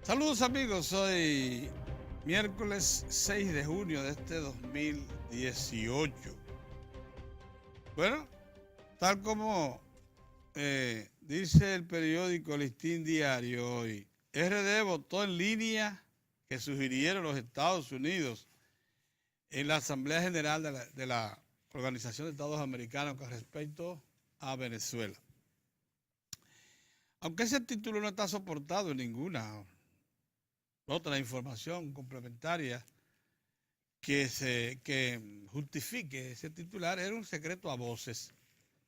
Saludos amigos, hoy miércoles 6 de junio de este 2018. Bueno, tal como dice el periódico Listín Diario hoy, RD votó en línea que sugirieron los Estados Unidos en la Asamblea General de la Organización de Estados Americanos con respecto a Venezuela. Aunque ese título no está soportado en ninguna otra información complementaria que justifique ese titular, era un secreto a voces,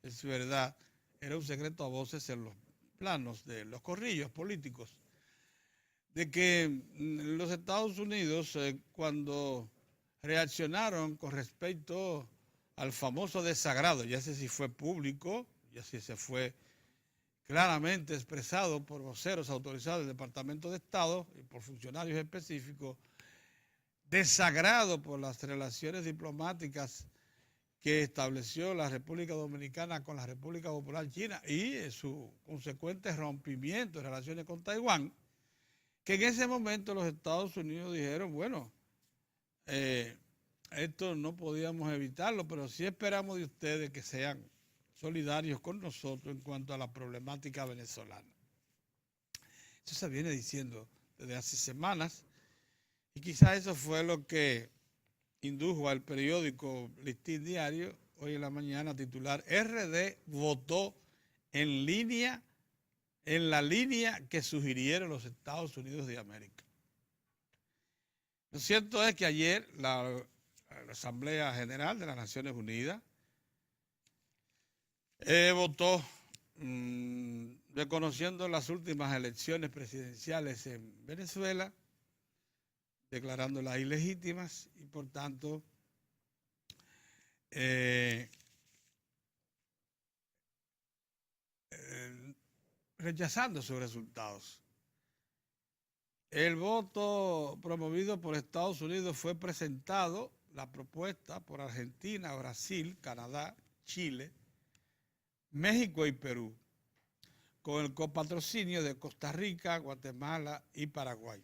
es verdad, era un secreto a voces en los planos de los corrillos políticos, de que los Estados Unidos cuando reaccionaron con respecto al famoso desagrado, ya sé si fue público, ya sé si se fue claramente expresado por voceros autorizados del Departamento de Estado y por funcionarios específicos, desagrado por las relaciones diplomáticas que estableció la República Dominicana con la República Popular China y su consecuente rompimiento de relaciones con Taiwán, que en ese momento los Estados Unidos dijeron, bueno, esto no podíamos evitarlo, pero sí esperamos de ustedes que sean solidarios con nosotros en cuanto a la problemática venezolana. Eso se viene diciendo desde hace semanas y quizás eso fue lo que indujo al periódico Listín Diario hoy en la mañana a titular RD votó en línea, en la línea que sugirieron los Estados Unidos de América. Lo cierto es que ayer la Asamblea General de las Naciones Unidas votó reconociendo las últimas elecciones presidenciales en Venezuela, declarándolas ilegítimas y por tanto rechazando sus resultados. El voto promovido por Estados Unidos fue presentado, la propuesta, por Argentina, Brasil, Canadá, Chile, México y Perú, con el copatrocinio de Costa Rica, Guatemala y Paraguay.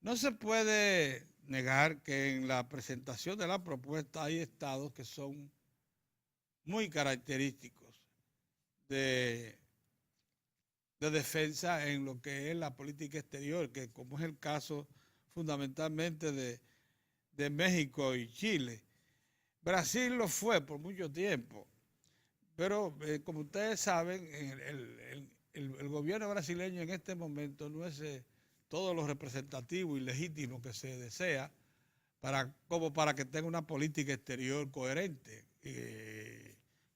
No se puede negar que en la presentación de la propuesta hay estados que son muy característicos de defensa en lo que es la política exterior, que como es el caso fundamentalmente de México y Chile. Brasil lo fue por mucho tiempo, pero como ustedes saben, el gobierno brasileño en este momento no es todo lo representativo y legítimo que se desea como para que tenga una política exterior coherente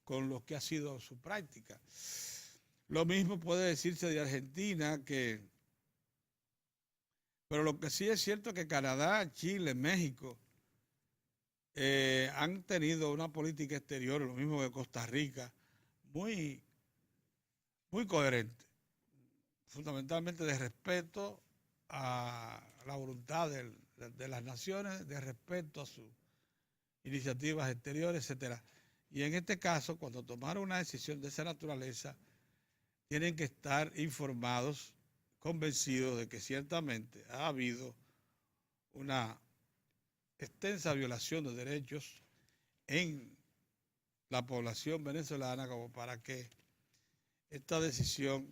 con lo que ha sido su práctica. Lo mismo puede decirse de Argentina, pero lo que sí es cierto es que Canadá, Chile, México han tenido una política exterior, lo mismo que Costa Rica, muy, muy coherente, fundamentalmente de respeto a la voluntad de las naciones, de respeto a sus iniciativas exteriores, etc. Y en este caso, cuando tomaron una decisión de esa naturaleza, tienen que estar informados, convencidos de que ciertamente ha habido una extensa violación de derechos en la población venezolana como para que esta decisión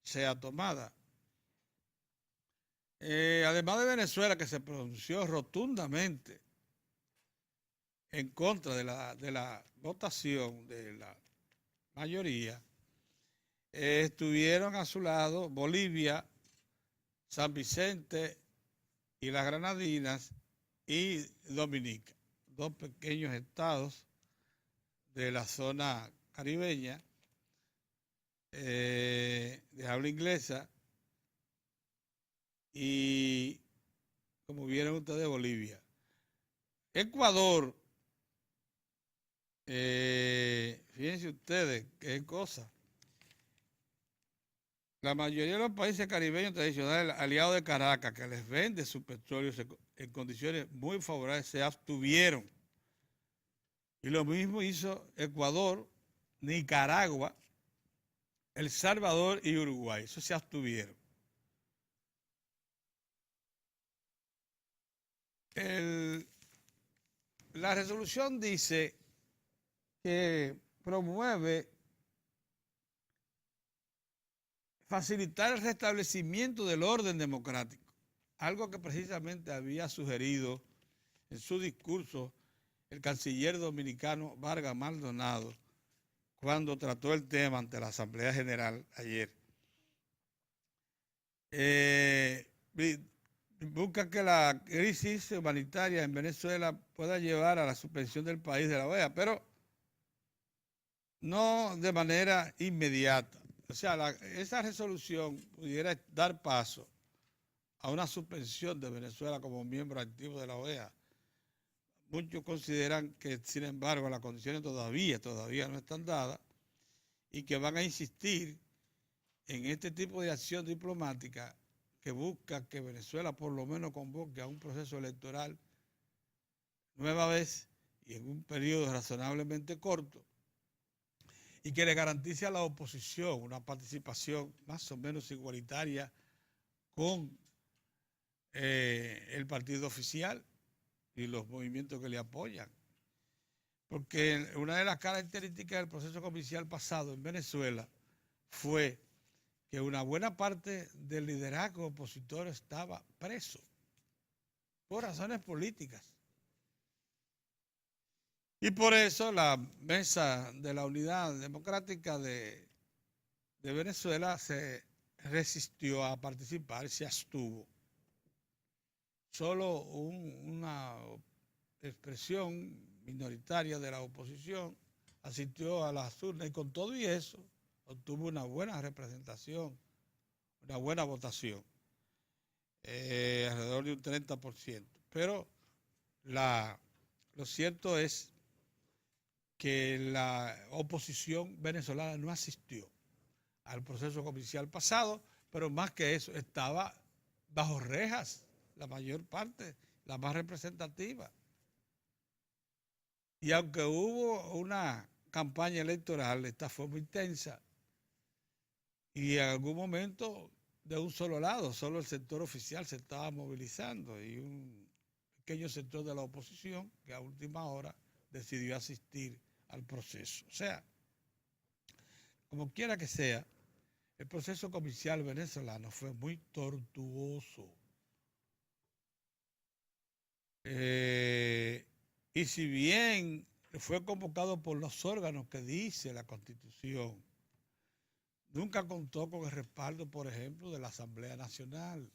sea tomada. Además de Venezuela, que se pronunció rotundamente en contra de la votación de la mayoría, estuvieron a su lado Bolivia, San Vicente y las Granadinas y Dominica, dos pequeños estados de la zona caribeña de habla inglesa y, como vieron ustedes, Bolivia. Ecuador, fíjense ustedes qué cosa. La mayoría de los países caribeños tradicionales aliados de Caracas, que les vende su petróleo en condiciones muy favorables, se abstuvieron. Y lo mismo hizo Ecuador, Nicaragua, El Salvador y Uruguay. Eso se abstuvieron. La resolución dice que promueve facilitar el restablecimiento del orden democrático, algo que precisamente había sugerido en su discurso el canciller dominicano Vargas Maldonado cuando trató el tema ante la Asamblea General ayer. Busca que la crisis humanitaria en Venezuela pueda llevar a la suspensión del país de la OEA, pero no de manera inmediata. O sea, esa resolución pudiera dar paso a una suspensión de Venezuela como miembro activo de la OEA. Muchos consideran que, sin embargo, las condiciones todavía no están dadas y que van a insistir en este tipo de acción diplomática que busca que Venezuela por lo menos convoque a un proceso electoral nueva vez y en un periodo razonablemente corto y que le garantice a la oposición una participación más o menos igualitaria con el partido oficial y los movimientos que le apoyan. Porque una de las características del proceso judicial pasado en Venezuela fue que una buena parte del liderazgo opositor estaba preso por razones políticas. Y por eso la Mesa de la Unidad Democrática de Venezuela se resistió a participar, se abstuvo. Solo una expresión minoritaria de la oposición asistió a las urnas y con todo y eso obtuvo una buena representación, una buena votación, alrededor de un 30%. Pero lo cierto es que la oposición venezolana no asistió al proceso judicial pasado, pero más que eso, estaba bajo rejas la mayor parte, la más representativa. Y aunque hubo una campaña electoral, esta fue muy intensa, y en algún momento de un solo lado, solo el sector oficial se estaba movilizando y un pequeño sector de la oposición que a última hora decidió asistir al proceso. O sea, como quiera que sea, el proceso judicial venezolano fue muy tortuoso. Y si bien fue convocado por los órganos que dice la Constitución, nunca contó con el respaldo, por ejemplo, de la Asamblea Nacional,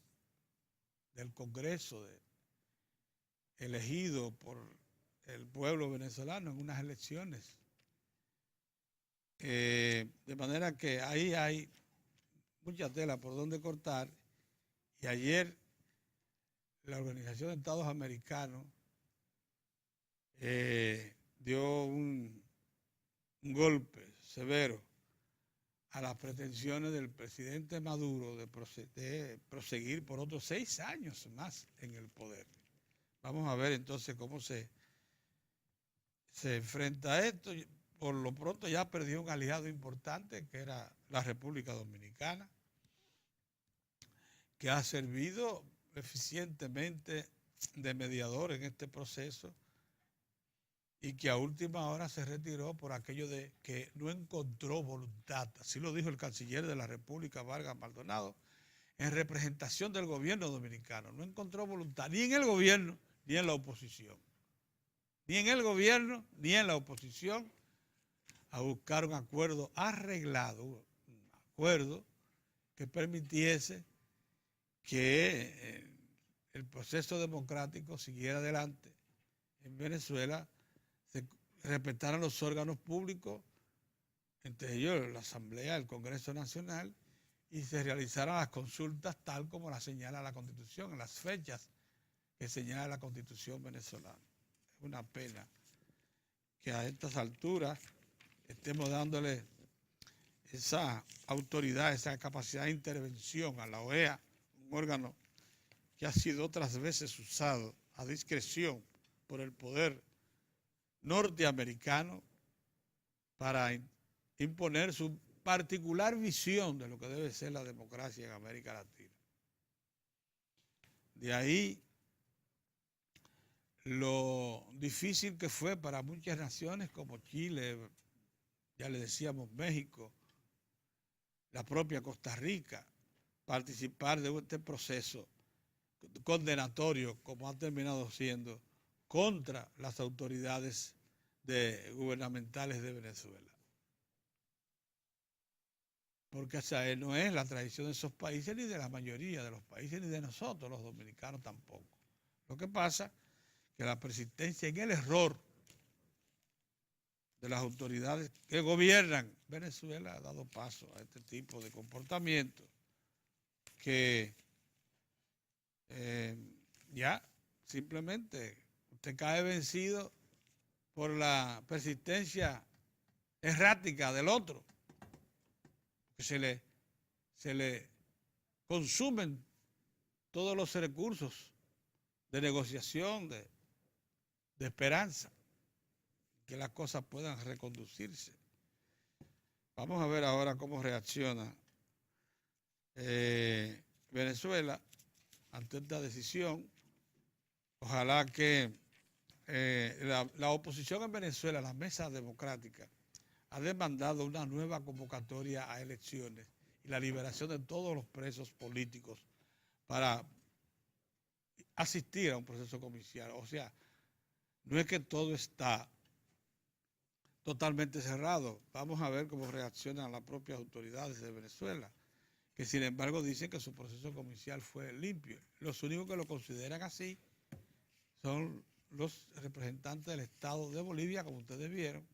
del Congreso, elegido por el pueblo venezolano en unas elecciones. De manera que ahí hay mucha tela por donde cortar. Y ayer la Organización de Estados Americanos dio un golpe severo a las pretensiones del presidente Maduro de proseguir por otros 6 años más en el poder. Vamos a ver entonces cómo se enfrenta a esto. Por lo pronto ya perdió un aliado importante que era la República Dominicana, que ha servido eficientemente de mediador en este proceso y que a última hora se retiró por aquello de que no encontró voluntad. Así lo dijo el canciller de la República, Vargas Maldonado, en representación del gobierno dominicano. No encontró voluntad ni en el gobierno ni en la oposición. Ni en el gobierno ni en la oposición a buscar un acuerdo arreglado, un acuerdo que permitiese que el proceso democrático siguiera adelante en Venezuela, se respetaran los órganos públicos, entre ellos la Asamblea, el Congreso Nacional, y se realizaran las consultas tal como las señala la Constitución, en las fechas que señala la Constitución venezolana. Es una pena que a estas alturas estemos dándole esa autoridad, esa capacidad de intervención a la OEA, un órgano que ha sido otras veces usado a discreción por el poder norteamericano para imponer su particular visión de lo que debe ser la democracia en América Latina. De ahí lo difícil que fue para muchas naciones como Chile, ya le decíamos México, la propia Costa Rica, participar de este proceso condenatorio como ha terminado siendo contra las autoridades gubernamentales de Venezuela. Porque esa no es la tradición de esos países, ni de la mayoría de los países, ni de nosotros, los dominicanos tampoco. Lo que pasa es que la persistencia en el error de las autoridades que gobiernan Venezuela ha dado paso a este tipo de comportamiento que ya simplemente usted cae vencido por la persistencia errática del otro, que se le consumen todos los recursos de negociación, de esperanza, que las cosas puedan reconducirse. Vamos a ver ahora cómo reacciona Venezuela ante esta decisión. Ojalá que la oposición en Venezuela, la mesa democrática, ha demandado una nueva convocatoria a elecciones y la liberación de todos los presos políticos para asistir a un proceso comicial. O sea, no es que todo está totalmente cerrado. Vamos a ver cómo reaccionan las propias autoridades de Venezuela, que sin embargo dicen que su proceso comicial fue limpio. Los únicos que lo consideran así son los representantes del Estado de Bolivia, como ustedes vieron,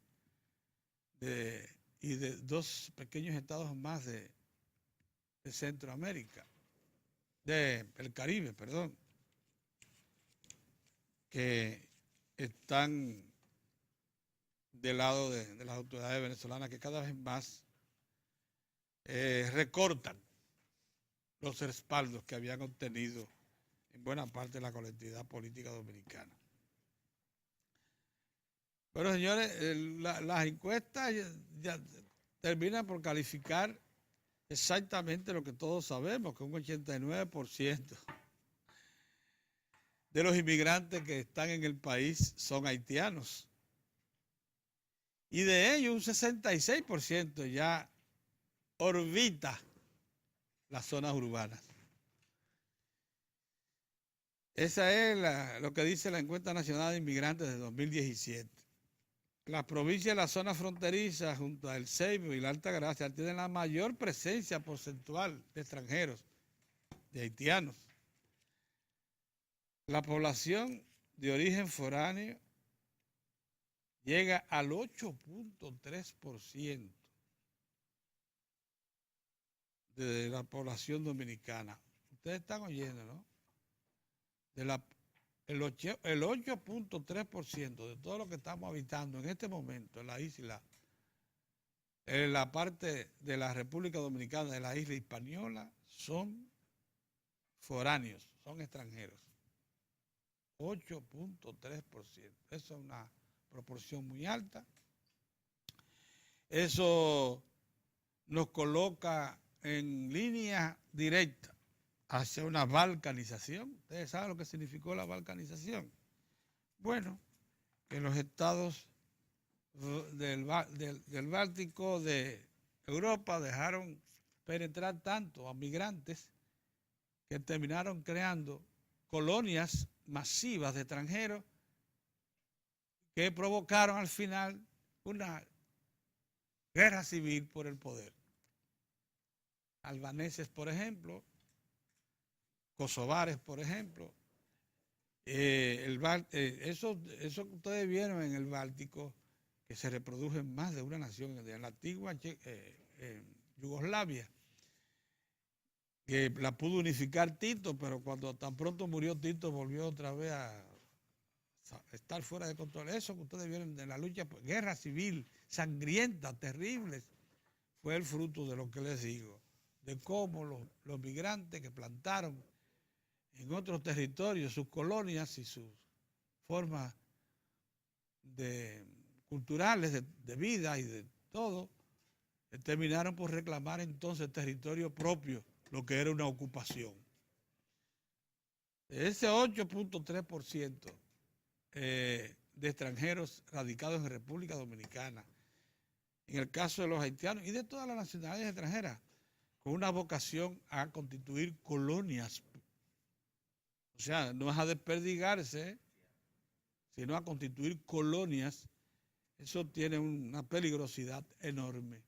y de dos pequeños estados más de Centroamérica, del Caribe, perdón, que están del lado de las autoridades venezolanas, que cada vez más recortan los respaldos que habían obtenido en buena parte de la colectividad política dominicana. Pero señores, las encuestas ya terminan por calificar exactamente lo que todos sabemos, que un 89% de los inmigrantes que están en el país son haitianos. Y de ellos un 66% ya orbita las zonas urbanas. Esa es lo que dice la encuesta nacional de inmigrantes de 2017. Las provincias de la zona fronteriza junto al Ceibo y la Altagracia tienen la mayor presencia porcentual de extranjeros, de haitianos. La población de origen foráneo llega al 8.3% de la población dominicana. Ustedes están oyendo, ¿no? El 8.3% de todo lo que estamos habitando en este momento en la isla, en la parte de la República Dominicana, de la isla Hispaniola, son foráneos, son extranjeros. 8.3%. Eso es una proporción muy alta. Eso nos coloca en línea directa hacia una balcanización. ¿Ustedes saben lo que significó la balcanización? Bueno, que los estados del Báltico de Europa dejaron penetrar tanto a migrantes que terminaron creando colonias masivas de extranjeros que provocaron al final una guerra civil por el poder. Albaneses, por ejemplo, kosovares, por ejemplo, eso que ustedes vieron en el Báltico, que se reprodujo en más de una nación, en la antigua Yugoslavia, que la pudo unificar Tito, pero cuando tan pronto murió Tito volvió otra vez a estar fuera de control. Eso que ustedes vieron de la lucha, guerra civil, sangrienta, terrible, fue el fruto de lo que les digo, de cómo los migrantes que plantaron en otros territorios sus colonias y sus formas culturales de vida y de todo, terminaron por reclamar entonces territorio propio, lo que era una ocupación. Ese 8.3% de extranjeros radicados en República Dominicana, en el caso de los haitianos y de todas las nacionalidades extranjeras, con una vocación a constituir colonias. O sea, no es a desperdigarse, sino a constituir colonias. Eso tiene una peligrosidad enorme.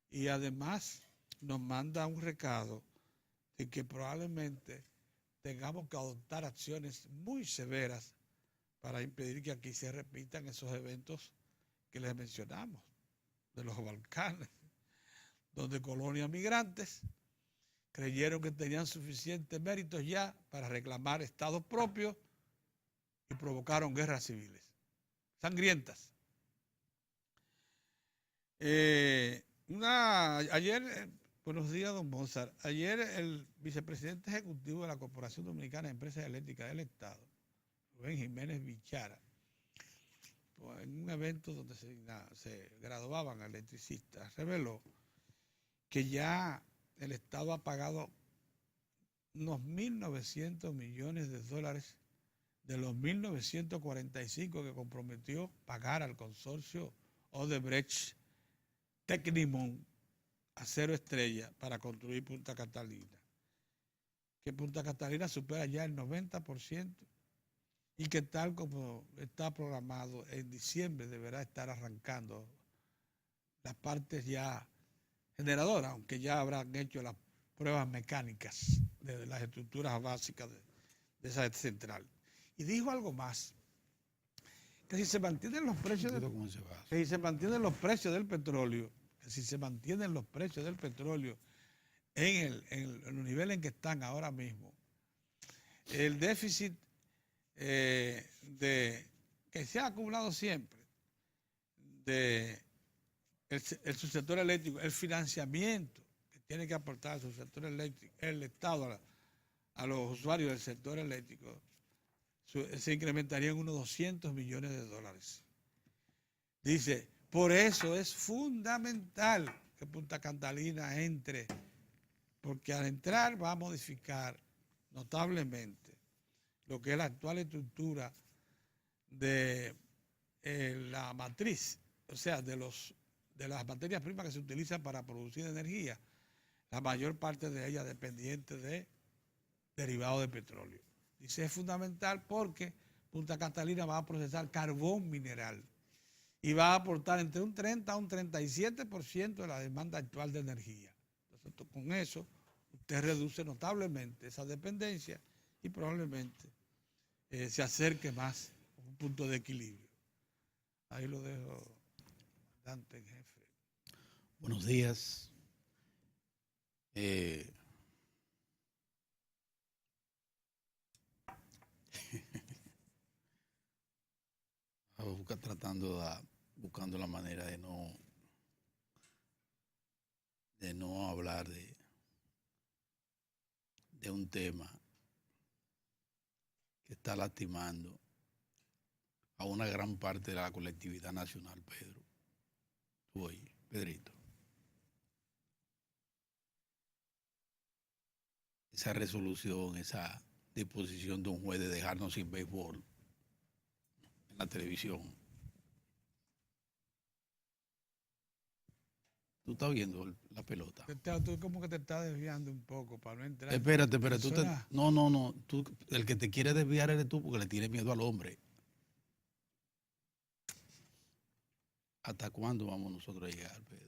Y además nos manda un recado de que probablemente tengamos que adoptar acciones muy severas para impedir que aquí se repitan esos eventos que les mencionamos, de los Balcanes, donde colonias migrantes creyeron que tenían suficientes méritos ya para reclamar estados propios y provocaron guerras civiles sangrientas. Ayer, buenos días, don Mozart. Ayer el vicepresidente ejecutivo de la Corporación Dominicana de Empresas Eléctricas del Estado, Rubén Jiménez Bichara, en un evento donde se graduaban electricistas, reveló que ya el Estado ha pagado unos 1.900 millones de dólares de los 1.945 que comprometió pagar al consorcio Odebrecht Tecnimont Acero Estrella para construir Punta Catalina. Que Punta Catalina supera ya el 90% y que tal como está programado, en diciembre deberá estar arrancando las partes ya generadoras, aunque ya habrán hecho las pruebas mecánicas de las estructuras básicas de esa central. Y dijo algo más, que si se mantienen los precios del petróleo, en los niveles en que están ahora mismo, el déficit que se ha acumulado siempre de el subsector eléctrico, el financiamiento que tiene que aportar el subsector eléctrico, el Estado a los usuarios del sector eléctrico, se incrementaría en unos 200 millones de dólares. Dice, por eso es fundamental que Punta Catalina entre, porque al entrar va a modificar notablemente lo que es la actual estructura de la matriz, o sea, de las materias primas que se utilizan para producir energía, la mayor parte de ellas dependiente de derivados de petróleo. Dice, es fundamental porque Punta Catalina va a procesar carbón mineral y va a aportar entre un 30 a un 37% de la demanda actual de energía. Entonces, con eso, usted reduce notablemente esa dependencia y probablemente se acerque más a un punto de equilibrio. Ahí lo dejo, comandante en jefe. Buenos días. Buscando la manera de no hablar de un tema que está lastimando a una gran parte de la colectividad nacional, Pedro. Tú oyes, Pedrito. Esa resolución, esa disposición de un juez de dejarnos sin béisbol en la televisión. Tú estás viendo la pelota. Tú como que te estás desviando un poco para no entrar. Espérate. No. El que te quiere desviar eres tú porque le tienes miedo al hombre. ¿Hasta cuándo vamos nosotros a llegar, Pedro?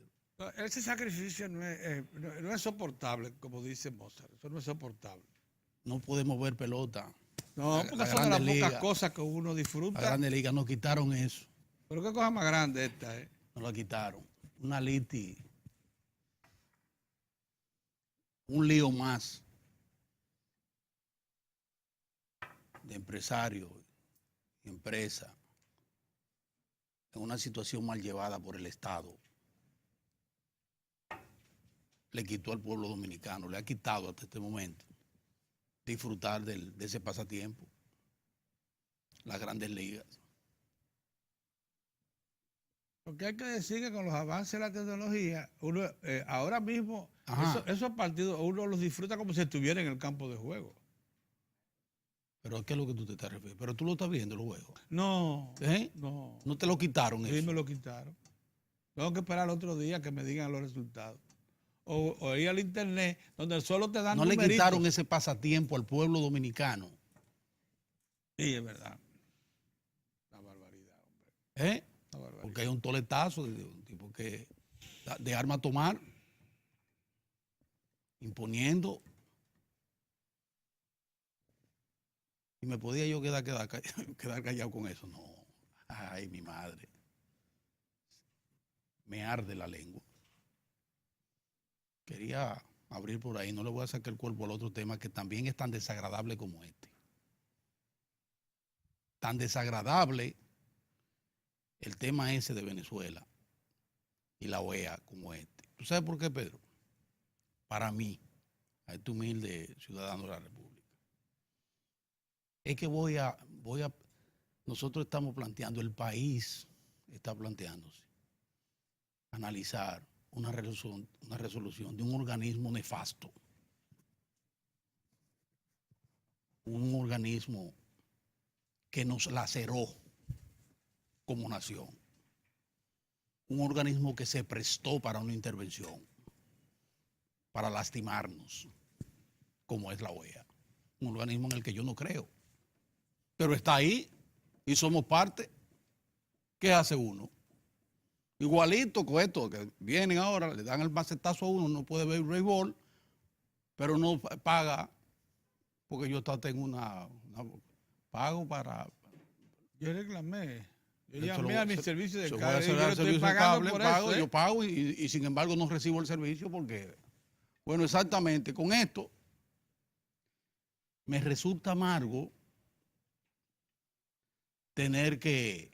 Ese sacrificio no es soportable, como dice Mozart. Eso no es soportable. No podemos ver pelota. No, porque son de las pocas cosas que uno disfruta. La Grande Liga nos quitaron eso. Pero qué cosa más grande esta, Nos la quitaron. Una liti. Un lío más de empresarios, empresas, en una situación mal llevada por el Estado. Le quitó al pueblo dominicano, le ha quitado hasta este momento disfrutar de ese pasatiempo, las Grandes Ligas. Porque hay que decir que con los avances de la tecnología, uno ahora mismo, esos partidos uno los disfruta como si estuviera en el campo de juego. Pero ¿qué es lo que tú te estás refiriendo? Pero tú lo estás viendo, los juegos. No, ¿Eh? no. No te lo quitaron Sí, eso. me lo quitaron. Tengo que esperar el otro día que me digan los resultados. O ir al internet, donde solo te dan No le numeritos. quitaron ese pasatiempo al pueblo dominicano. Sí, es verdad. La barbaridad, hombre. ¿Eh? La barbaridad. Porque hay un toletazo de un tipo que de arma a tomar, imponiendo. Y me podía yo quedar callado con eso. No. Ay, mi madre. Me arde la lengua. Quería abrir por ahí, no le voy a sacar el cuerpo al otro tema que también es tan desagradable como este. Tan desagradable el tema ese de Venezuela y la OEA como este. ¿Tú sabes por qué, Pedro? Para mí, a este humilde ciudadano de la República, es que nosotros estamos planteando, el país está planteándose analizar una resolución de un organismo nefasto, un organismo que nos laceró como nación, un organismo que se prestó para una intervención, para lastimarnos, como es la OEA, un organismo en el que yo no creo, pero está ahí y somos parte. ¿Qué hace uno? Igualito con esto, que vienen ahora, le dan el macetazo a uno, no puede ver béisbol, pero no paga, porque yo tengo una pago para... Yo reclamé. Yo Esto llamé lo- a mi se- servicio de se voy a cable. hacer Yo el le estoy servicio de pagando cable, por pago, eso, yo pago y sin embargo no recibo el servicio porque, bueno, exactamente, con esto me resulta amargo tener que,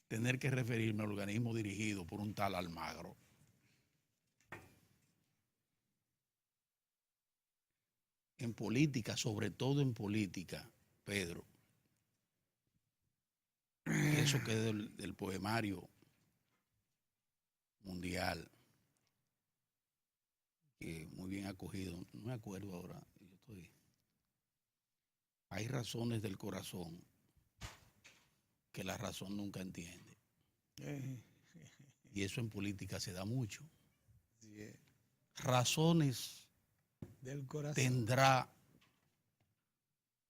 tener que referirme al organismo dirigido por un tal Almagro. En política, sobre todo en política, Pedro, eso que es del poemario mundial, que muy bien acogido, no me acuerdo ahora, hay razones del corazón que la razón nunca entiende. Y eso en política se da mucho. Razones del corazón tendrá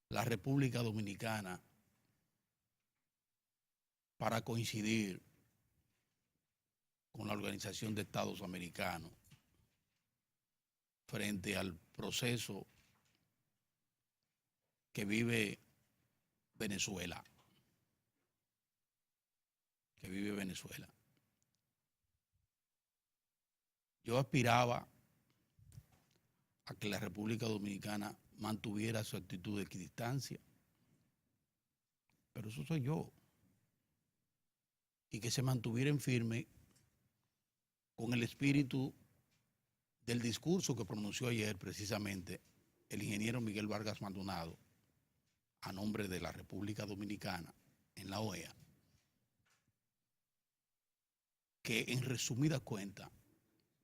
la República Dominicana para coincidir con la Organización de Estados Americanos frente al proceso que vive Venezuela. Yo aspiraba a que la República Dominicana mantuviera su actitud de equidistancia, pero eso soy yo, y que se mantuvieran firme con el espíritu del discurso que pronunció ayer precisamente el ingeniero Miguel Vargas Maldonado a nombre de la República Dominicana en la OEA, que en resumida cuenta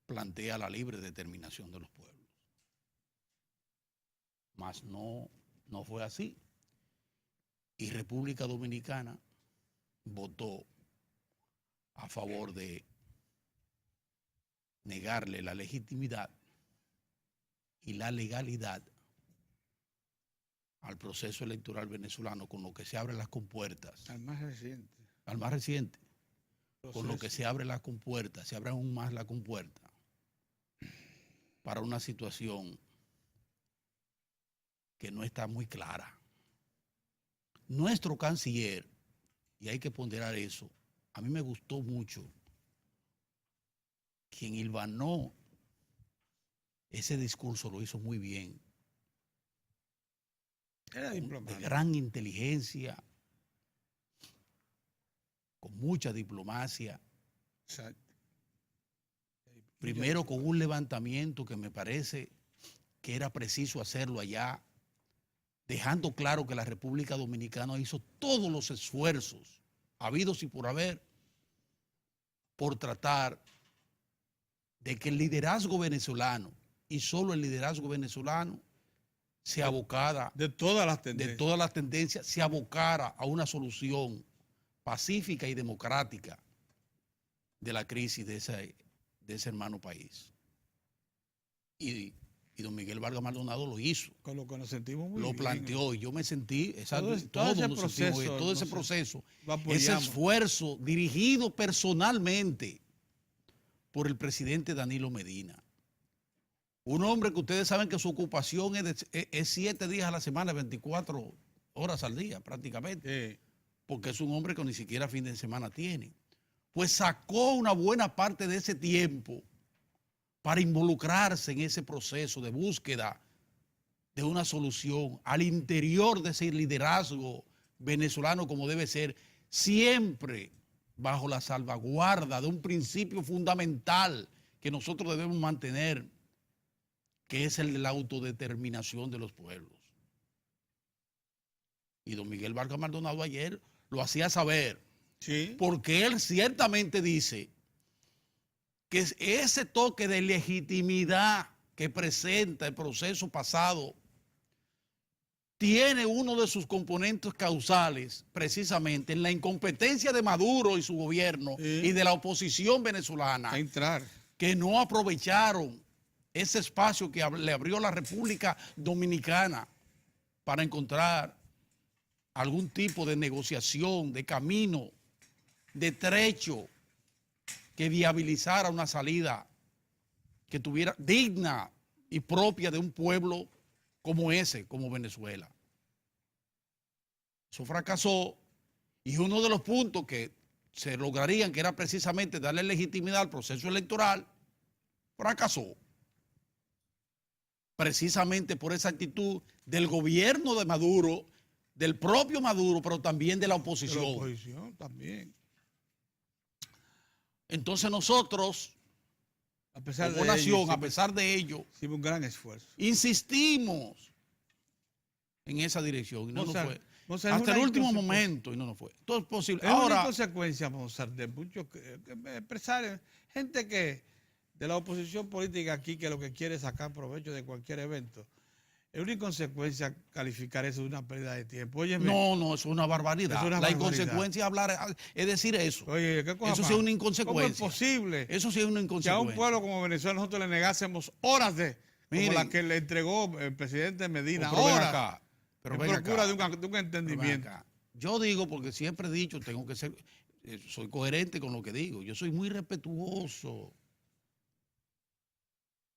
plantea la libre determinación de los pueblos. Mas no fue así. Y República Dominicana votó a favor de negarle la legitimidad y la legalidad al proceso electoral venezolano, con lo que se abren las compuertas. al más reciente. Con lo que se abren las compuertas, se abre aún más la compuerta para una situación que no está muy clara. Nuestro canciller, y hay que ponderar eso, a mí me gustó mucho quien hilvanó ese discurso, lo hizo muy bien. Era diplomático. De gran inteligencia, con mucha diplomacia. Exacto. Primero con un levantamiento que me parece que era preciso hacerlo allá, dejando claro que la República Dominicana hizo todos los esfuerzos habidos y por haber por tratar de que el liderazgo venezolano, y solo el liderazgo venezolano, se abocara de todas las de tendencias. todas las tendencias, se abocara a una solución pacífica y democrática de la crisis de ese hermano país. Y don Miguel Vargas Maldonado lo hizo. Con lo que nos sentimos muy lo bien. planteó y yo me sentí, todo ese nos sentimos proceso, bien, todo ese proceso, lo ese apoyamos. esfuerzo dirigido personalmente por el presidente Danilo Medina. Un hombre que ustedes saben que su ocupación es 7 días a la semana, 24 horas al día prácticamente, porque es un hombre que ni siquiera fin de semana tiene. Pues sacó una buena parte de ese tiempo para involucrarse en ese proceso de búsqueda de una solución al interior de ese liderazgo venezolano como debe ser, siempre bajo la salvaguarda de un principio fundamental que nosotros debemos mantener, que es el de la autodeterminación de los pueblos. Y don Miguel Vargas Maldonado ayer lo hacía saber, Sí. porque él ciertamente dice que ese toque de legitimidad que presenta el proceso pasado tiene uno de sus componentes causales precisamente en la incompetencia de Maduro y su gobierno y de la oposición venezolana, A entrar. que no aprovecharon ese espacio que le abrió la República Dominicana para encontrar algún tipo de negociación, de camino, de trecho que viabilizara una salida que tuviera digna y propia de un pueblo como ese, como Venezuela. Eso fracasó y uno de los puntos que se lograrían, que era precisamente darle legitimidad al proceso electoral, fracasó. Precisamente por esa actitud del gobierno de Maduro, del propio Maduro, pero también de la oposición. De la oposición también. Entonces nosotros, A pesar como de nación, ello, a pesar de ello, hicimos un gran esfuerzo. insistimos en esa dirección y no nos fue. Hasta el último momento y no nos fue. Todo es posible. Es Ahora, una consecuencia, Mozart, de muchos empresarios, gente que de la oposición política aquí que lo que quiere es sacar provecho de cualquier evento. Es una inconsecuencia calificar eso de una pérdida de tiempo. Óyeme, no, es una barbaridad. Es una la barbaridad. inconsecuencia es decir eso. Oye, ¿qué cosa Eso más? sí es una inconsecuencia. ¿Cómo es posible Eso sí es una que a inconsecuencia. un pueblo como Venezuela nosotros le negásemos horas de, Miren, como la que le entregó el presidente Medina, pero ven horas, acá, pero en ven procura acá, de un entendimiento? ven acá. Yo digo, porque siempre he dicho, tengo que ser, soy coherente con lo que digo. Yo soy muy respetuoso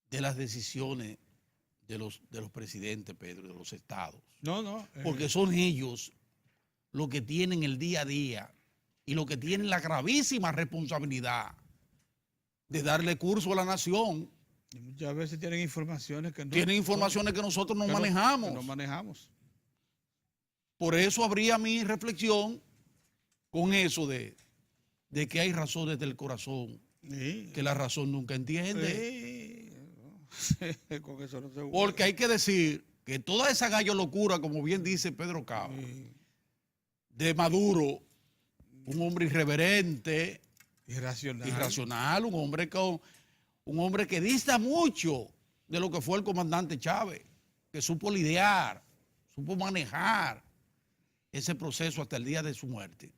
de las decisiones de los presidentes, Pedro, de los estados. No. Porque son ellos los que tienen el día a día y los que tienen la gravísima responsabilidad de darle curso a la nación. Y muchas veces tienen informaciones que no. Tienen informaciones que nosotros no que manejamos. que no manejamos. Por eso habría mi reflexión con eso de que hay razones del corazón Sí. que la razón nunca entiende. Sí. Con eso no se juega. Porque hay que decir que toda esa gallo locura, como bien dice Pedro Cava, Sí. de Maduro, un hombre irreverente, Irracional. un hombre que dista mucho de lo que fue el comandante Chávez, que supo lidiar, supo manejar ese proceso hasta el día de su muerte.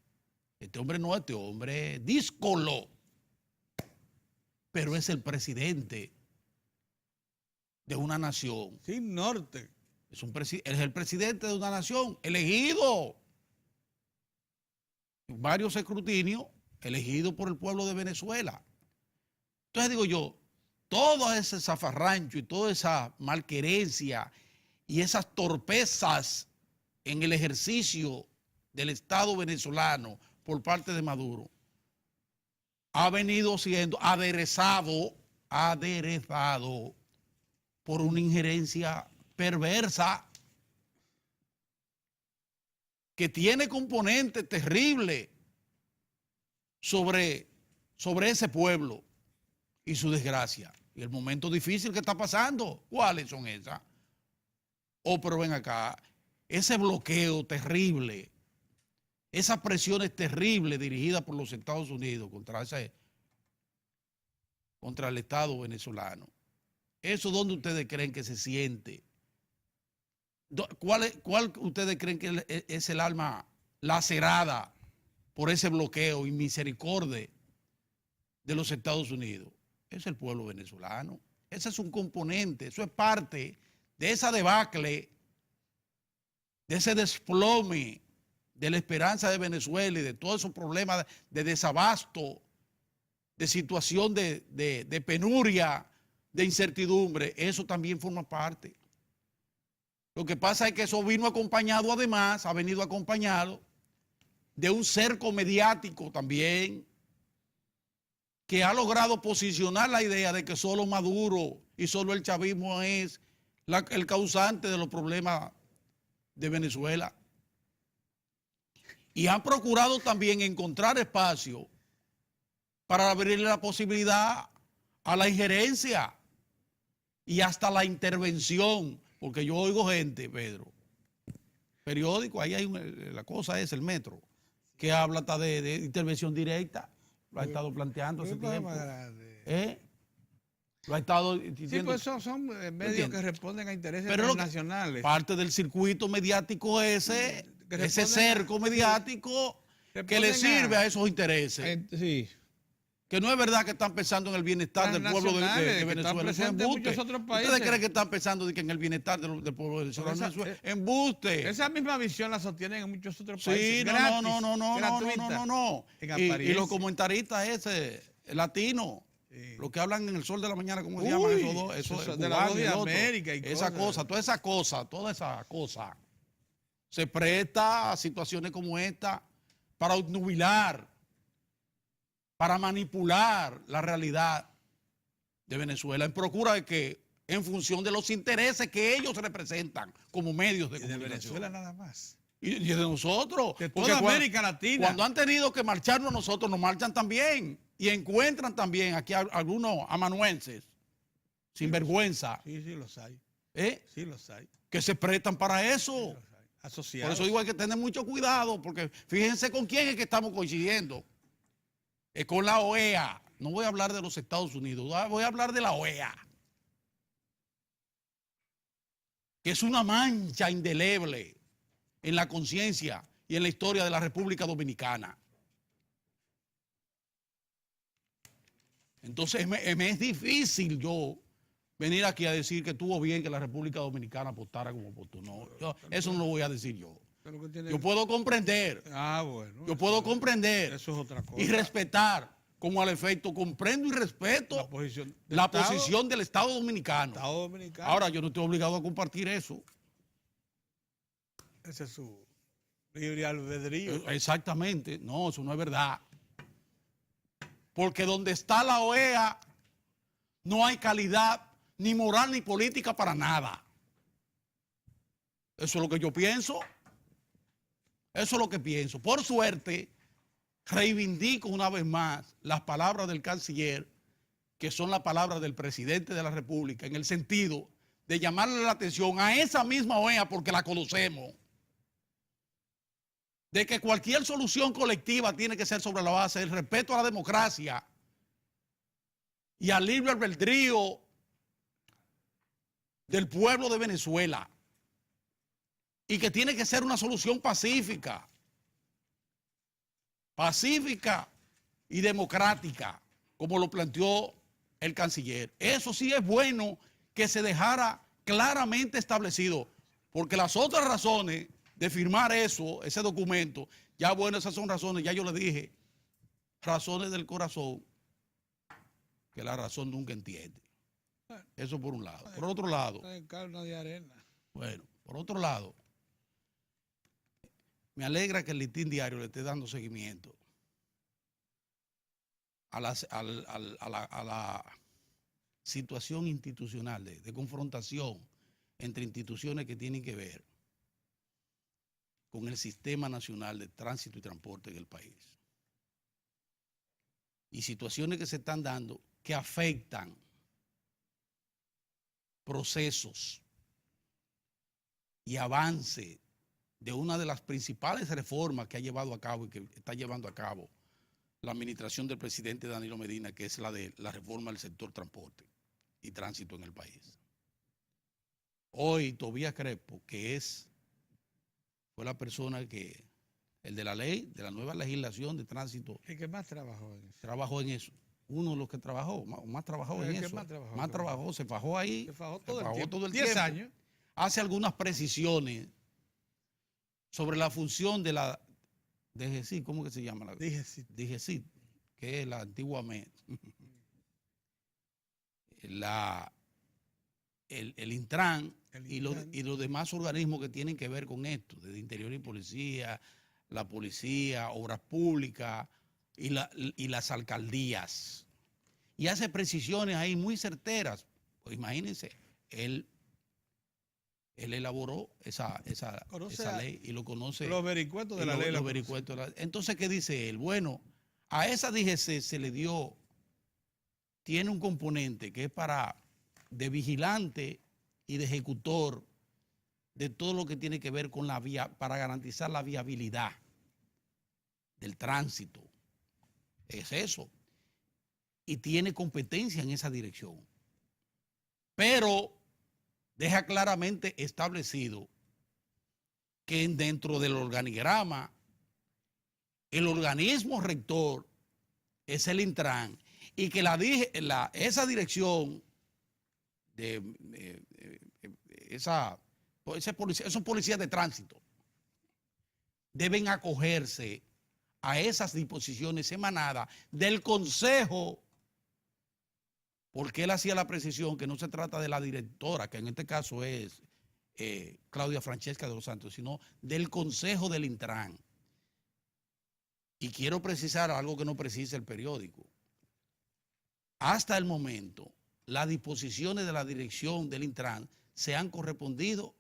Este hombre es díscolo, pero es el presidente de una nación. Sin norte. Es el presidente de una nación elegido en varios escrutinios, elegido por el pueblo de Venezuela. Entonces digo yo, todo ese zafarrancho y toda esa malquerencia y esas torpezas en el ejercicio del Estado venezolano por parte de Maduro ha venido siendo aderezado por una injerencia perversa que tiene componentes terribles sobre ese pueblo y su desgracia y el momento difícil que está pasando. ¿Cuáles son esas? Pero ven acá, ese bloqueo terrible, esas presiones terribles dirigidas por los Estados Unidos contra contra el Estado venezolano. ¿Eso dónde ustedes creen que se siente? ¿Cuál ustedes creen que es el alma lacerada por ese bloqueo y misericordia de los Estados Unidos? Es el pueblo venezolano. Ese es un componente, eso es parte de esa debacle, de ese desplome de la esperanza de Venezuela y de todos esos problemas de desabasto, de situación de penuria, de incertidumbre. Eso también forma parte. Lo que pasa es que eso vino acompañado, además, ha venido acompañado de un cerco mediático también, que ha logrado posicionar la idea de que solo Maduro y solo el chavismo es el causante de los problemas de Venezuela. Y han procurado también encontrar espacio para abrirle la posibilidad a la injerencia y hasta la intervención, porque yo oigo gente, Pedro, periódico, ahí hay la cosa es el Metro, que habla hasta de intervención directa. Lo ha estado planteando hace tiempo. Lo ha estado diciendo. Sí, pues son medios que responden a intereses internacionales. Parte del circuito mediático ese cerco mediático que le sirve a esos intereses. Sí. Que no es verdad que están pensando en el bienestar del pueblo de Venezuela. Eso es embuste. ¿Ustedes creen que están pensando en el bienestar del pueblo venezolano? Embuste. Esa misma visión la sostienen en muchos otros Sí, países. no. Y los comentaristas ese, latinos, los que hablan en el Sol de la Mañana, ¿cómo se llaman esos dos? Eso de la Voz de América y esa cosa, toda esa cosa se presta a situaciones como esta para obnubilar, para manipular la realidad de Venezuela en procura de que, en función de los intereses que ellos representan como medios de comunicación. De Venezuela nada más. Y de nosotros. De toda América Latina. Cuando han tenido que marcharnos nosotros, nos marchan también. Y encuentran también aquí algunos amanuenses, sin vergüenza. Sí, los hay. Sí, los hay. Que se prestan para eso. Sí, asociados. Por eso digo, hay que tener mucho cuidado, porque fíjense con quién es que estamos coincidiendo. Es con la OEA. No voy a hablar de los Estados Unidos, voy a hablar de la OEA. Que es una mancha indeleble en la conciencia y en la historia de la República Dominicana. Entonces me es difícil yo venir aquí a decir que estuvo bien que la República Dominicana apostara como apostó. No, eso no lo voy a decir yo. Yo puedo comprender. Bueno. Yo puedo comprender. Eso es otra cosa. Y respetar, como al efecto, comprendo y respeto la posición del Estado Dominicano. Ahora, yo no estoy obligado a compartir eso. Ese es su libre albedrío. Exactamente. No, eso no es verdad. Porque donde está la OEA no hay calidad ni moral ni política para nada. Eso es lo que yo pienso. Eso es lo que pienso. Por suerte, reivindico una vez más las palabras del canciller, que son las palabras del presidente de la República, en el sentido de llamarle la atención a esa misma OEA, porque la conocemos, de que cualquier solución colectiva tiene que ser sobre la base del respeto a la democracia y al libre albedrío del pueblo de Venezuela, y que tiene que ser una solución pacífica y democrática, como lo planteó el canciller. Eso sí es bueno que se dejara claramente establecido, porque las otras razones de firmar ese documento, ya bueno, esas son razones, ya yo le dije, razones del corazón, que la razón nunca entiende. Eso por un lado. Por otro lado, bueno, por otro lado, me alegra que el Listín Diario le esté dando seguimiento a la situación institucional de confrontación entre instituciones que tienen que ver con el Sistema Nacional de Tránsito y Transporte en el país. Y situaciones que se están dando que afectan procesos y avance de una de las principales reformas que ha llevado a cabo y que está llevando a cabo la administración del presidente Danilo Medina, que es la de la reforma del sector transporte y tránsito en el país. Hoy Tobías Crespo, que fue la persona que, el de la ley, de la nueva legislación de tránsito. El que más trabajó en eso. Trabajó en eso. Uno de los que trabajó, más trabajó en eso. Más trabajó, se fajó ahí. Se fajó todo el tiempo. 10 años. Hace algunas precisiones sobre la función de la DGCIT, ¿cómo que se llama? La DGCIT, que es la antigua MED. El Intran y los demás organismos que tienen que ver con esto, desde Interior y Policía, la Policía, Obras Públicas y las alcaldías. Y hace precisiones ahí muy certeras. Pues imagínense, él elaboró esa ley y lo conoce. Los vericuetos de la ley. Los vericuetos de la ley. Entonces, ¿qué dice él? Bueno, a esa DGC se le dio, tiene un componente que es de vigilante y de ejecutor de todo lo que tiene que ver con la vía, para garantizar la viabilidad del tránsito. Es eso. Y tiene competencia en esa dirección. Pero deja claramente establecido que dentro del organigrama, el organismo rector es el Intran, y que esa dirección esos policías de tránsito deben acogerse a esas disposiciones emanadas del Consejo, porque él hacía la precisión que no se trata de la directora, que en este caso es Claudia Francesca de los Santos, sino del Consejo del Intran. Y quiero precisar algo que no precisa el periódico. Hasta el momento, las disposiciones de la dirección del Intran se han correspondido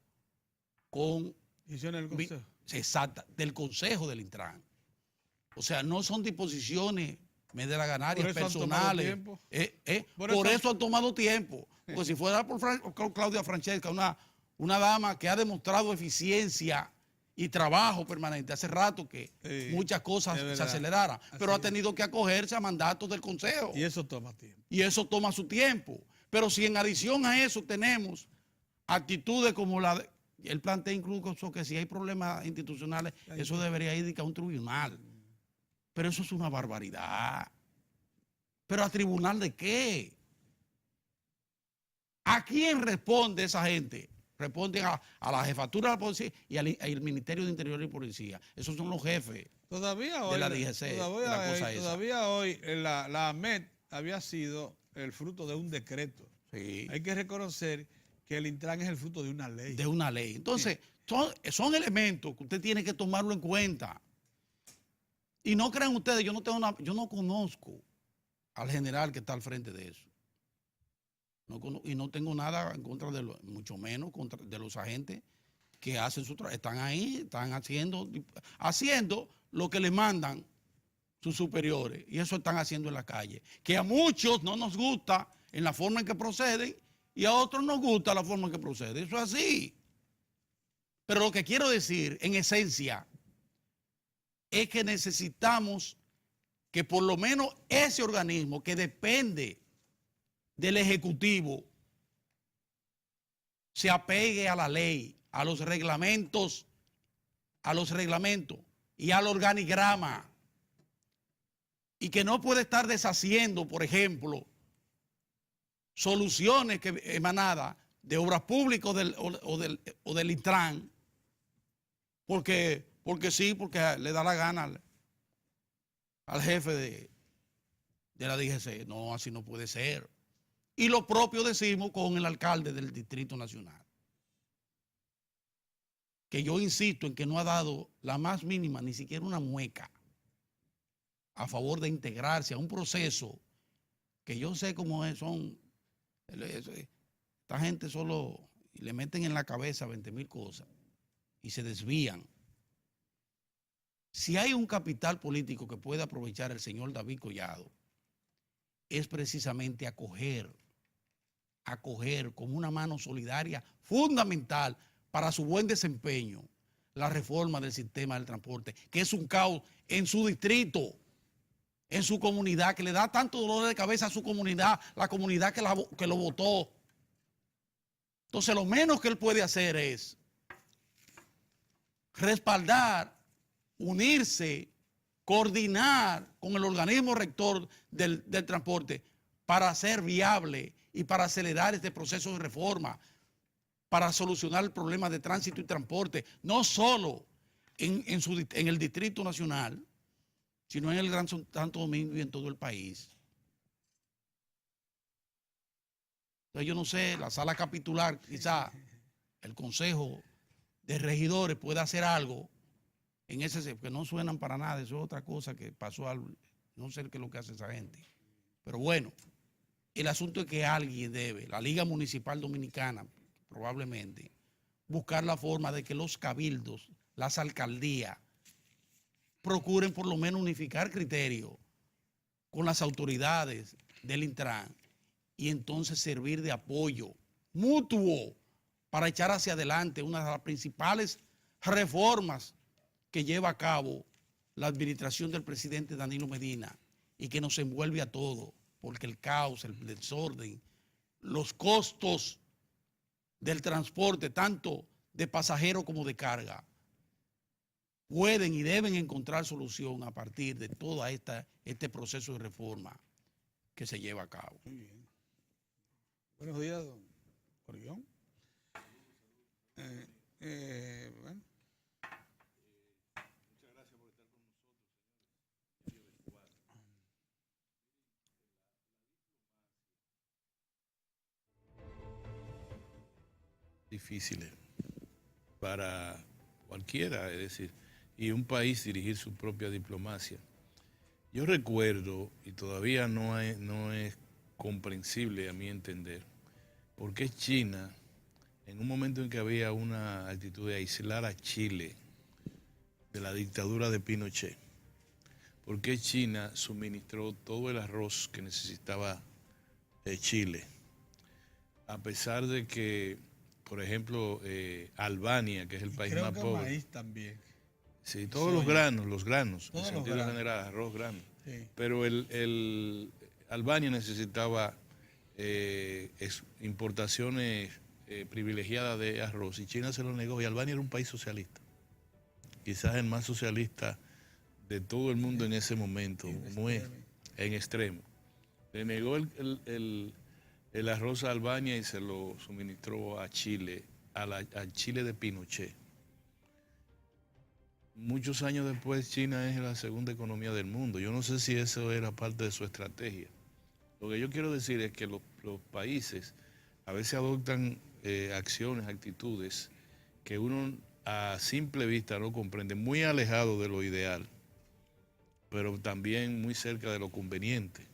con... ¿Decisiones del Consejo? Exacta, del Consejo del Intran. O sea, no son disposiciones medelaganarias personales. Por eso han tomado tiempo. Porque si fuera por Claudia Francesca, una dama que ha demostrado eficiencia y trabajo permanente, hace rato que muchas cosas se aceleraran, pero ha tenido que acogerse a mandatos del Consejo. Y eso toma tiempo. Y eso toma su tiempo. Pero si en adición a eso tenemos actitudes como la de... Él plantea incluso que si hay problemas institucionales, eso debería ir a un tribunal. Pero eso es una barbaridad. ¿Pero a tribunal de qué? ¿A quién responde esa gente? Responden a la jefatura de la policía y al Ministerio de Interior y Policía. Esos son los jefes de la DGC. Todavía hoy la AMET había sido el fruto de un decreto. Sí. Hay que reconocer que el Intran es el fruto de una ley. De una ley. Entonces, son elementos que usted tiene que tomarlo en cuenta. Y no crean ustedes, yo no conozco al general que está al frente de eso. Y no tengo nada en contra de mucho menos de los agentes que hacen su trabajo. Están ahí, están haciendo lo que le mandan sus superiores. Y eso están haciendo en la calle. Que a muchos no nos gusta en la forma en que proceden y a otros nos gusta la forma en que proceden. Eso es así. Pero lo que quiero decir, en esencia, es que necesitamos que por lo menos ese organismo que depende del Ejecutivo se apegue a la ley, a los reglamentos y al organigrama, y que no puede estar deshaciendo, por ejemplo, soluciones emanadas de obras públicas o del Intran, porque sí, porque le da la gana al jefe de la DGC. No, así no puede ser. Y lo propio decimos con el alcalde del Distrito Nacional, que yo insisto en que no ha dado la más mínima, ni siquiera una mueca, a favor de integrarse a un proceso que yo sé cómo es, esta gente solo le meten en la cabeza 20,000 cosas y se desvían. Si hay un capital político que puede aprovechar el señor David Collado, es precisamente acoger como una mano solidaria fundamental para su buen desempeño la reforma del sistema del transporte, que es un caos en su distrito. en su comunidad, que le da tanto dolor de cabeza a su comunidad, la comunidad que lo votó. Entonces lo menos que él puede hacer es respaldar, unirse, coordinar con el organismo rector del transporte para hacer viable y para acelerar este proceso de reforma, para solucionar el problema de tránsito y transporte, no solo en el Distrito Nacional, sino en el Gran Santo Domingo y en todo el país. Entonces yo no sé, la sala capitular, quizá el Consejo de Regidores pueda hacer algo en ese, que no suenan para nada, eso es otra cosa que pasó, no sé qué es lo que hace esa gente. Pero bueno, el asunto es que alguien debe, la Liga Municipal Dominicana, probablemente, buscar la forma de que los cabildos, las alcaldías, procuren por lo menos unificar criterios con las autoridades del Intran y entonces servir de apoyo mutuo para echar hacia adelante una de las principales reformas que lleva a cabo la administración del presidente Danilo Medina y que nos envuelve a todos, porque el caos, el desorden, los costos del transporte, tanto de pasajeros como de carga, pueden y deben encontrar solución a partir de todo este proceso de reforma que se lleva a cabo. Muy bien. Buenos días, don Orión. Bueno. Muchas gracias por estar con nosotros, señores. Difíciles para cualquiera, es decir, y un país dirigir su propia diplomacia. Yo recuerdo, y todavía no es comprensible a mi entender, por qué China, en un momento en que había una actitud de aislar a Chile de la dictadura de Pinochet, por qué China suministró todo el arroz que necesitaba Chile, a pesar de que, por ejemplo, Albania, que es el país más pobre. Maíz también. Sí, todos los granos, en sentido general, arroz, granos. Sí. Pero Albania necesitaba importaciones privilegiadas de arroz y China se lo negó, y Albania era un país socialista, quizás el más socialista de todo el mundo en ese momento, en extremo. Le negó el arroz a Albania y se lo suministró a Chile, al Chile de Pinochet. Muchos años después, China es la segunda economía del mundo. Yo no sé si eso era parte de su estrategia. Lo que yo quiero decir es que los países a veces adoptan acciones, actitudes que uno a simple vista no comprende, muy alejado de lo ideal, pero también muy cerca de lo conveniente.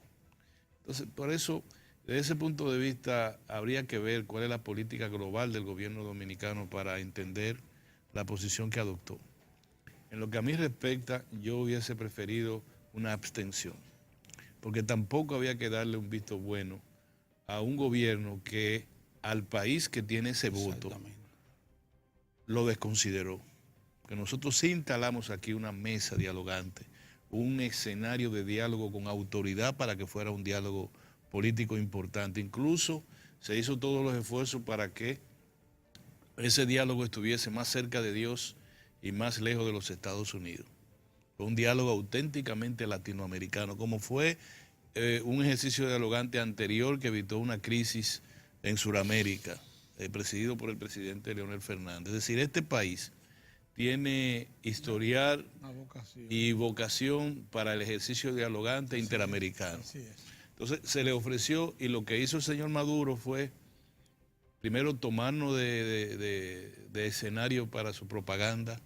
Entonces, por eso, desde ese punto de vista, habría que ver cuál es la política global del gobierno dominicano para entender la posición que adoptó. En lo que a mí respecta, yo hubiese preferido una abstención, porque tampoco había que darle un visto bueno a un gobierno que al país que tiene ese voto lo desconsideró. Que nosotros sí instalamos aquí una mesa dialogante, un escenario de diálogo con autoridad para que fuera un diálogo político importante. Incluso se hizo todos los esfuerzos para que ese diálogo estuviese más cerca de Dios y más lejos de los Estados Unidos. Fue un diálogo auténticamente latinoamericano, como fue un ejercicio dialogante anterior que evitó una crisis en Sudamérica, presidido por el presidente Leonel Fernández. Es decir, este país tiene historial y vocación para el ejercicio dialogante interamericano. Así es. Entonces se le ofreció, y lo que hizo el señor Maduro fue primero tomarnos de escenario para su propaganda.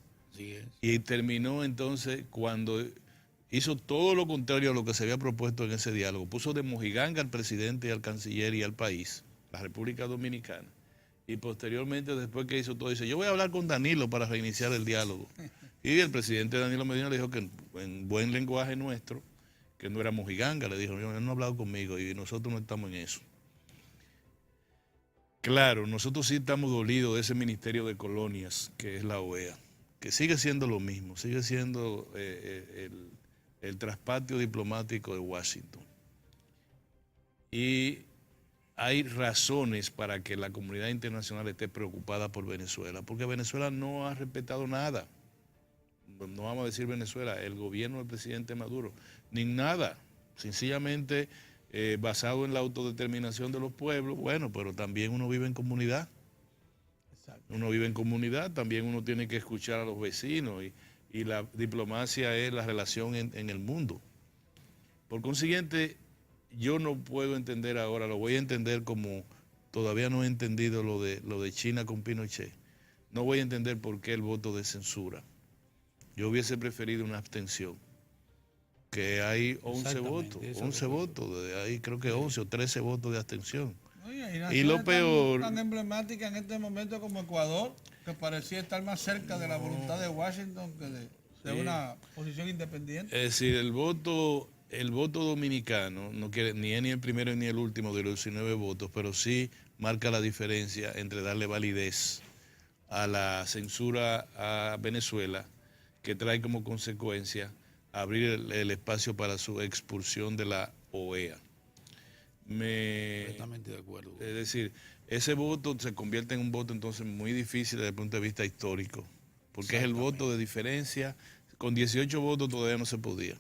Y terminó entonces cuando hizo todo lo contrario a lo que se había propuesto en ese diálogo. Puso de mojiganga al presidente, al canciller y al país, la República Dominicana. Y posteriormente, después que hizo todo, dice, yo voy a hablar con Danilo para reiniciar el diálogo. Y el presidente Danilo Medina le dijo que en buen lenguaje nuestro, que no era mojiganga, le dijo, él no ha hablado conmigo y nosotros no estamos en eso. Claro, nosotros sí estamos dolidos de ese Ministerio de Colonias, que es la OEA, que sigue siendo lo mismo, sigue siendo el traspatio diplomático de Washington. Y hay razones para que la comunidad internacional esté preocupada por Venezuela, porque Venezuela no ha respetado nada. No vamos a decir Venezuela, el gobierno del presidente Maduro, ni nada. Sencillamente basado en la autodeterminación de los pueblos, bueno, pero también uno vive en comunidad. Exacto. Uno vive en comunidad, también uno tiene que escuchar a los vecinos y la diplomacia es la relación en el mundo. Por consiguiente, yo no puedo entender ahora, lo voy a entender como todavía no he entendido lo de China con Pinochet. No voy a entender por qué el voto de censura. Yo hubiese preferido una abstención, que hay 11 votos, 11 votos, de ahí creo que 11 o 13 votos de abstención. Y lo peor... Tan emblemática en este momento como Ecuador, que parecía estar más cerca de la voluntad de Washington que de una posición independiente. Es decir, el voto dominicano no quiere ni es ni el primero ni el último de los 19 votos, pero sí marca la diferencia entre darle validez a la censura a Venezuela, que trae como consecuencia abrir el espacio para su expulsión de la OEA. Completamente de acuerdo. Es decir, ese voto se convierte en un voto entonces muy difícil desde el punto de vista histórico, porque es el voto de diferencia. Con 18 votos todavía no se podía.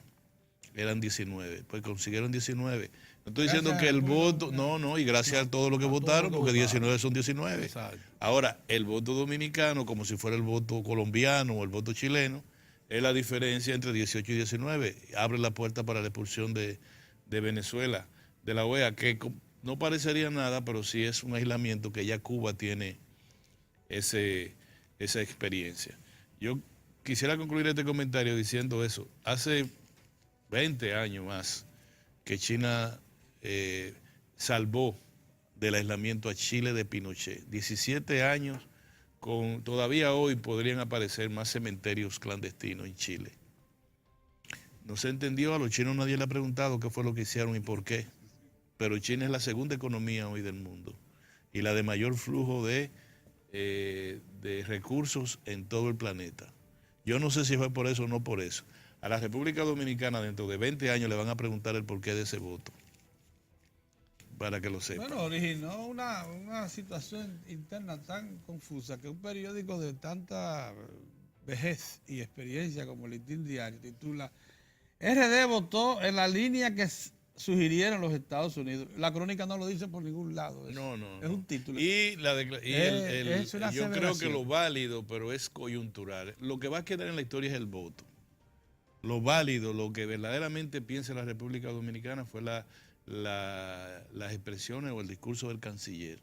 Eran 19, pues consiguieron 19. No estoy diciendo que el voto, y gracias a todo lo que votaron, porque 19 son 19. Exacto. Ahora, el voto dominicano, como si fuera el voto colombiano o el voto chileno, es la diferencia entre 18 y 19. Abre la puerta para la expulsión de Venezuela de la OEA, que no parecería nada, pero sí es un aislamiento que ya Cuba tiene esa experiencia. Yo quisiera concluir este comentario diciendo eso. Hace 20 años más que China salvó del aislamiento a Chile de Pinochet. 17 años, todavía hoy podrían aparecer más cementerios clandestinos en Chile. No se entendió, a los chinos nadie le ha preguntado qué fue lo que hicieron y por qué. Pero China es la segunda economía hoy del mundo y la de mayor flujo de recursos en todo el planeta. Yo no sé si fue por eso o no por eso. A la República Dominicana dentro de 20 años le van a preguntar el porqué de ese voto, para que lo sepan. Bueno, originó una situación interna tan confusa que un periódico de tanta vejez y experiencia como el Listín Diario titula RD votó en la línea que sugirieron los Estados Unidos. La crónica no lo dice por ningún lado. Es un título. Y yo creo que lo válido, pero es coyuntural. Lo que va a quedar en la historia es el voto. Lo válido, lo que verdaderamente piensa la República Dominicana fue las expresiones o el discurso del canciller,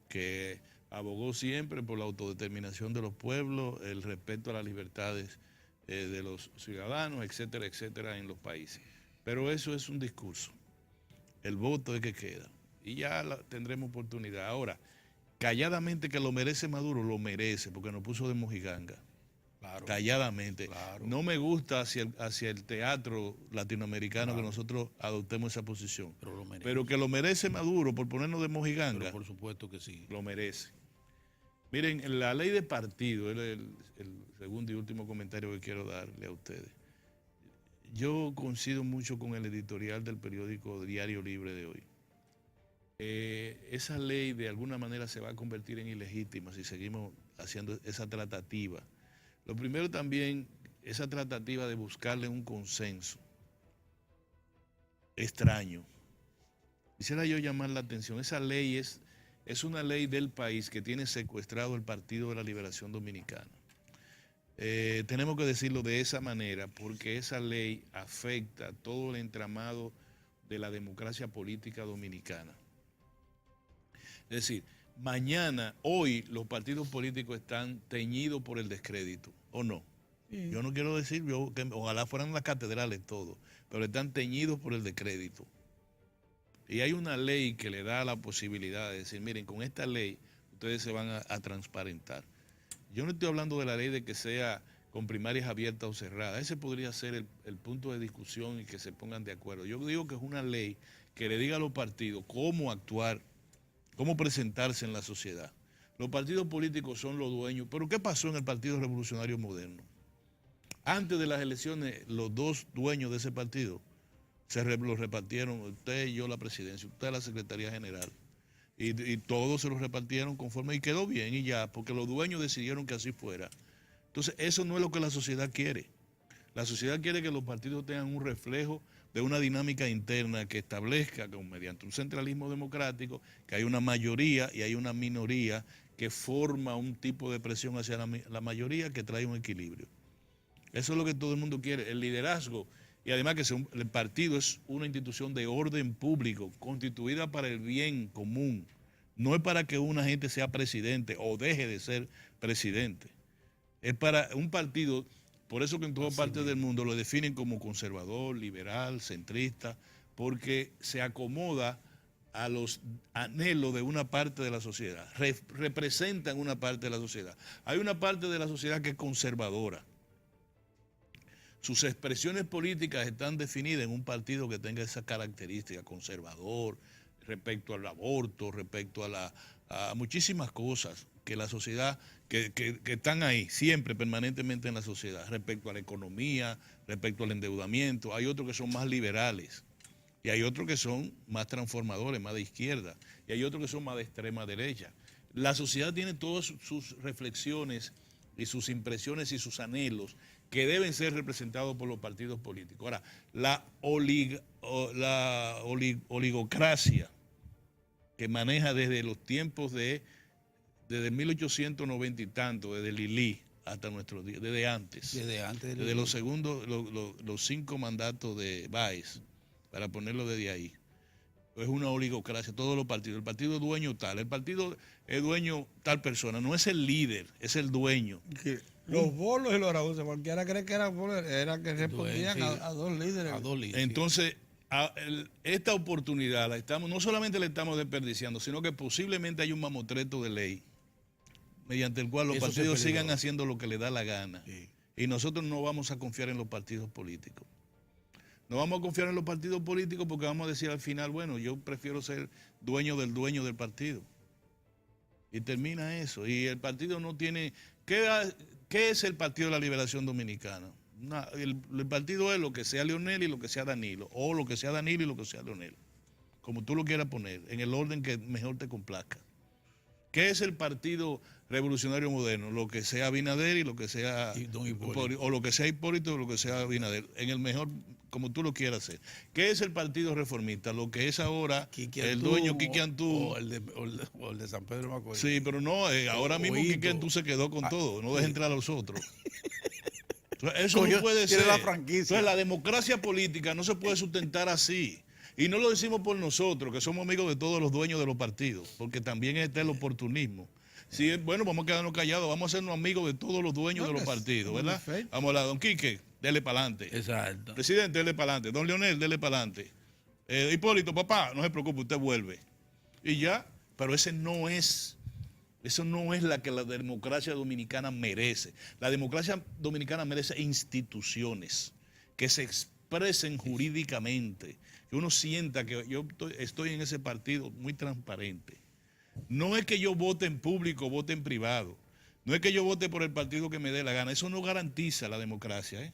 que abogó siempre por la autodeterminación de los pueblos, el respeto a las libertades de los ciudadanos, etcétera, etcétera, en los países. Pero eso es un discurso. El voto es que queda. Y ya tendremos oportunidad. Ahora, calladamente que lo merece Maduro, lo merece, porque nos puso de mojiganga. Claro, calladamente. Claro. No me gusta hacia el teatro latinoamericano que nosotros adoptemos esa posición. Pero que lo merece Maduro por ponernos de mojiganga. Pero por supuesto que sí. Lo merece. Miren, la ley de partido, es el segundo y último comentario que quiero darle a ustedes. Yo coincido mucho con el editorial del periódico Diario Libre de hoy. Esa ley de alguna manera se va a convertir en ilegítima si seguimos haciendo esa tratativa. Lo primero también, esa tratativa de buscarle un consenso extraño. Quisiera yo llamar la atención. Esa ley es una ley del país que tiene secuestrado el Partido de la Liberación Dominicana. Tenemos que decirlo de esa manera porque esa ley afecta todo el entramado de la democracia política dominicana. Es decir, hoy los partidos políticos están teñidos por el descrédito, ¿o no? Sí. Yo no quiero decir que ojalá fueran las catedrales todos, pero están teñidos por el descrédito. Y hay una ley que le da la posibilidad de decir, miren, con esta ley ustedes se van a transparentar. Yo no estoy hablando de la ley de que sea con primarias abiertas o cerradas. Ese podría ser el punto de discusión y que se pongan de acuerdo. Yo digo que es una ley que le diga a los partidos cómo actuar, cómo presentarse en la sociedad. Los partidos políticos son los dueños. ¿Pero qué pasó en el Partido Revolucionario Moderno? Antes de las elecciones, los dos dueños de ese partido lo repartieron, usted y yo la presidencia, usted la Secretaría General. Y todos se los repartieron conforme y quedó bien y ya, porque los dueños decidieron que así fuera. Entonces, eso no es lo que la sociedad quiere. La sociedad quiere que los partidos tengan un reflejo de una dinámica interna que establezca, mediante un centralismo democrático, que hay una mayoría y hay una minoría que forma un tipo de presión hacia la mayoría que trae un equilibrio. Eso es lo que todo el mundo quiere, el liderazgo. Y además que el partido es una institución de orden público, constituida para el bien común. No es para que una gente sea presidente o deje de ser presidente. Es para un partido, por eso que en todas partes del mundo lo definen como conservador, liberal, centrista, porque se acomoda a los anhelos de una parte de la sociedad. Representan una parte de la sociedad. Hay una parte de la sociedad que es conservadora. Sus expresiones políticas están definidas en un partido que tenga esa característica, conservador, respecto al aborto, respecto a muchísimas cosas que la sociedad, que están ahí, siempre, permanentemente en la sociedad, respecto a la economía, respecto al endeudamiento. Hay otros que son más liberales, y hay otros que son más transformadores, más de izquierda, y hay otros que son más de extrema derecha. La sociedad tiene todas sus reflexiones y sus impresiones y sus anhelos que deben ser representados por los partidos políticos. Ahora, la oligocracia que maneja desde los tiempos desde 1890 y tanto, desde Lili hasta nuestros días, desde antes. Desde los segundos, los 5 mandatos de Báez, para ponerlo desde ahí. Es una oligocracia, todos los partidos. El partido es dueño tal, el partido es dueño tal persona, no es el líder, es el dueño. Los bolos y los araúces, cualquiera cree que eran bolos, era que respondían a dos líderes. Entonces, esta oportunidad no solamente la estamos desperdiciando, sino que posiblemente hay un mamotreto de ley mediante el cual los partidos sigan haciendo lo que les da la gana. Sí. Y nosotros no vamos a confiar en los partidos políticos. No vamos a confiar en los partidos políticos porque vamos a decir al final, bueno, yo prefiero ser dueño del partido. Y termina eso. Y el partido no tiene... ¿Qué es el Partido de la Liberación Dominicana? El partido es lo que sea Leonel y lo que sea Danilo, o lo que sea Danilo y lo que sea Leonel, como tú lo quieras poner, en el orden que mejor te complazca. ¿Qué es el Partido Revolucionario Moderno? Lo que sea Abinader y lo que sea o lo que sea Hipólito o lo que sea Abinader, en el mejor, como tú lo quieras hacer. ¿Qué es el Partido Reformista? Lo que es ahora el dueño Quique Antú. O el de San Pedro Macorís. Sí, pero no, ahora mismo Quique Antú se quedó con todo, no deja entrar a los otros. Entonces, eso no puede ser. Entonces, la democracia política no se puede sustentar así. Y no lo decimos por nosotros, que somos amigos de todos los dueños de los partidos, porque también está el oportunismo. Sí, bueno, vamos a quedarnos callados, vamos a hacernos amigos de todos los dueños de los partidos, ¿verdad? Vamos a hablar, don Quique, dele para adelante. Exacto. Presidente, dele para adelante. Don Leonel, dele para adelante. Hipólito, papá, no se preocupe, usted vuelve. Y ya, pero eso no es la que la democracia dominicana merece. La democracia dominicana merece instituciones que se expresen jurídicamente, que uno sienta que yo estoy en ese partido muy transparente. No es que yo vote en público o vote en privado. No es que yo vote por el partido que me dé la gana. Eso no garantiza la democracia, ¿eh?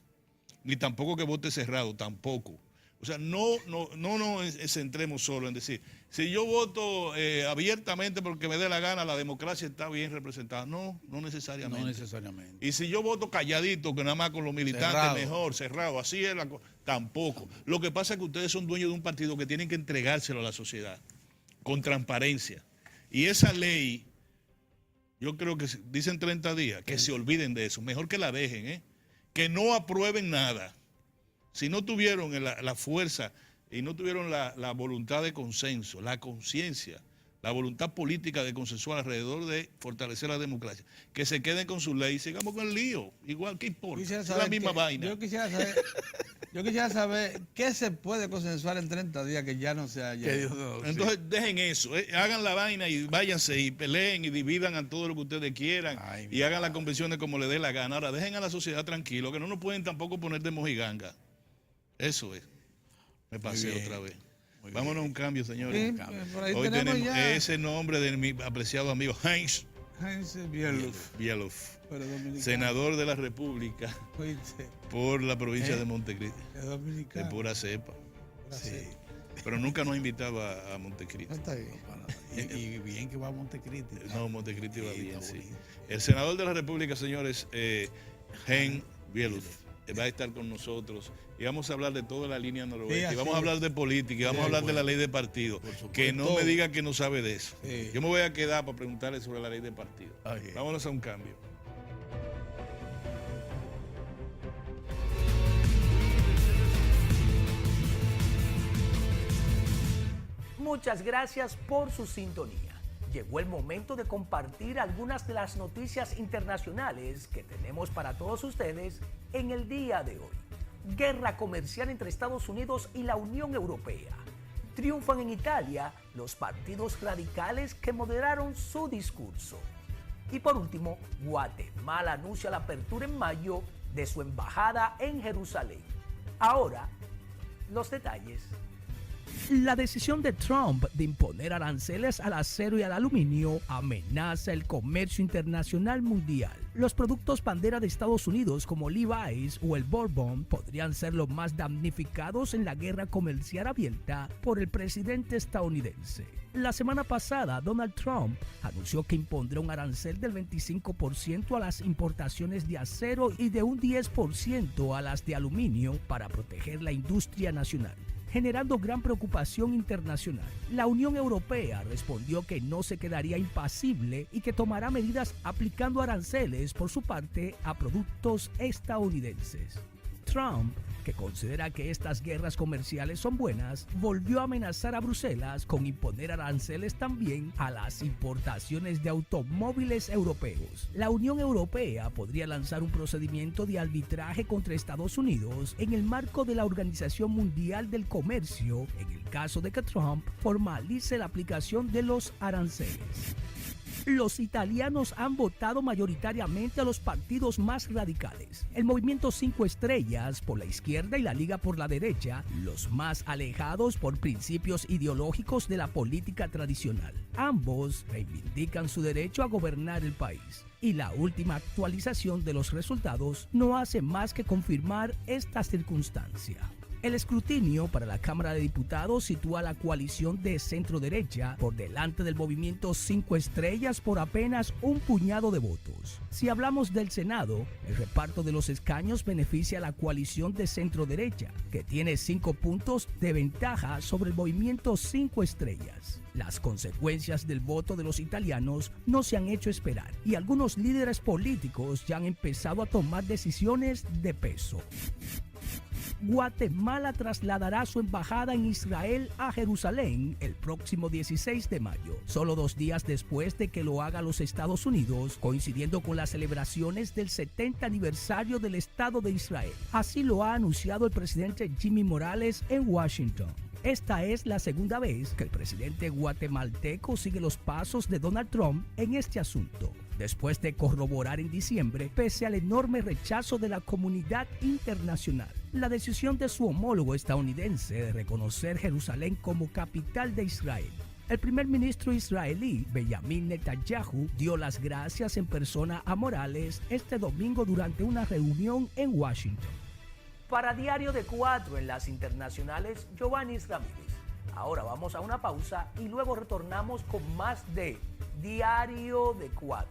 Ni tampoco que vote cerrado, tampoco. O sea, no nos centremos solo en decir, si yo voto abiertamente porque me dé la gana, la democracia está bien representada. No necesariamente. No necesariamente. Y si yo voto calladito, que nada más con los militantes mejor, cerrado, así es la cosa, tampoco. Lo que pasa es que ustedes son dueños de un partido que tienen que entregárselo a la sociedad, con transparencia. Y esa ley, yo creo que dicen 30 días, que se olviden de eso, mejor que la dejen, que no aprueben nada. Si no tuvieron la fuerza y no tuvieron la voluntad de consenso, la conciencia, la voluntad política de consensuar alrededor de fortalecer la democracia, que se queden con su ley y sigamos con el lío. Igual, ¿qué importa? Es la misma vaina. Yo quisiera saber qué se puede consensuar en 30 días que ya no se haya. Entonces, dejen eso, hagan la vaina y váyanse y peleen y dividan a todo lo que ustedes quieran y hagan las convenciones como les dé la gana. Ahora, dejen a la sociedad tranquilo, que no nos pueden tampoco poner de mojiganga. Eso es. Me pasé otra vez. Vámonos a un cambio, señores. Sí, Hoy tenemos ese nombre de mi apreciado amigo Heinz Heinz Bieluf, Bieluf, pero dominicano. senador de la República Oíste, por la provincia de Montecristi, es de dominicano. pura cepa. Sí. Pero nunca nos invitaba a Montecristi. No está bien. Y bien que va a Montecristi. No, Montecristi va Sí, bien, está sí. bonito. El senador de la República, señores, Heinz Bieluf, va a estar con nosotros y vamos a hablar de toda la línea noroeste, Sí, y así vamos a hablar de política, y vamos a hablar de la ley de partido. supuesto. Que no me diga que no sabe de eso. Sí. Yo me voy a quedar para preguntarle sobre la ley de partido. Ay, Vámonos a un cambio. Muchas gracias por su sintonía. Llegó el momento de compartir algunas de las noticias internacionales que tenemos para todos ustedes en el día de hoy. Guerra comercial entre Estados Unidos y la Unión Europea. Triunfan en Italia los partidos radicales que moderaron su discurso. Y por último, Guatemala anuncia la apertura en mayo de su embajada en Jerusalén. Ahora, los detalles. La decisión de Trump de imponer aranceles al acero y al aluminio amenaza el comercio internacional mundial. Los productos bandera de Estados Unidos como Levi's o el Bourbon podrían ser los más damnificados en la guerra comercial abierta por el presidente estadounidense. La semana pasada, Donald Trump anunció que impondrá un arancel del 25% a las importaciones de acero y de un 10% a las de aluminio para proteger la industria nacional, generando gran preocupación internacional. La Unión Europea respondió que no se quedaría impasible y que tomará medidas aplicando aranceles por su parte a productos estadounidenses. Trump, que considera que estas guerras comerciales son buenas, volvió a amenazar a Bruselas con imponer aranceles también a las importaciones de automóviles europeos. La Unión Europea podría lanzar un procedimiento de arbitraje contra Estados Unidos en el marco de la Organización Mundial del Comercio en el caso de que Trump formalice la aplicación de los aranceles. Los italianos han votado mayoritariamente a los partidos más radicales. El Movimiento 5 Estrellas por la izquierda y la Liga por la derecha, los más alejados por principios ideológicos de la política tradicional. Ambos reivindican su derecho a gobernar el país. Y la última actualización de los resultados no hace más que confirmar esta circunstancia. El escrutinio para la Cámara de Diputados sitúa a la coalición de centro-derecha por delante del Movimiento 5 Estrellas por apenas un puñado de votos. Si hablamos del Senado, el reparto de los escaños beneficia a la coalición de centro-derecha, que tiene 5 puntos de ventaja sobre el Movimiento 5 Estrellas. Las consecuencias del voto de los italianos no se han hecho esperar y algunos líderes políticos ya han empezado a tomar decisiones de peso. Guatemala trasladará su embajada en Israel a Jerusalén el próximo 16 de mayo, solo 2 días después de que lo haga los Estados Unidos, coincidiendo con las celebraciones del 70 aniversario del Estado de Israel. Así lo ha anunciado el presidente Jimmy Morales en Washington. Esta es la segunda vez que el presidente guatemalteco sigue los pasos de Donald Trump en este asunto, después de corroborar en diciembre, pese al enorme rechazo de la comunidad internacional, la decisión de su homólogo estadounidense de reconocer Jerusalén como capital de Israel. El primer ministro israelí, Benjamin Netanyahu, dio las gracias en persona a Morales este domingo durante una reunión en Washington. Para Diario de 4 en las internacionales, Giovanni Ramírez. Ahora vamos a una pausa y luego retornamos con más de Diario de 4.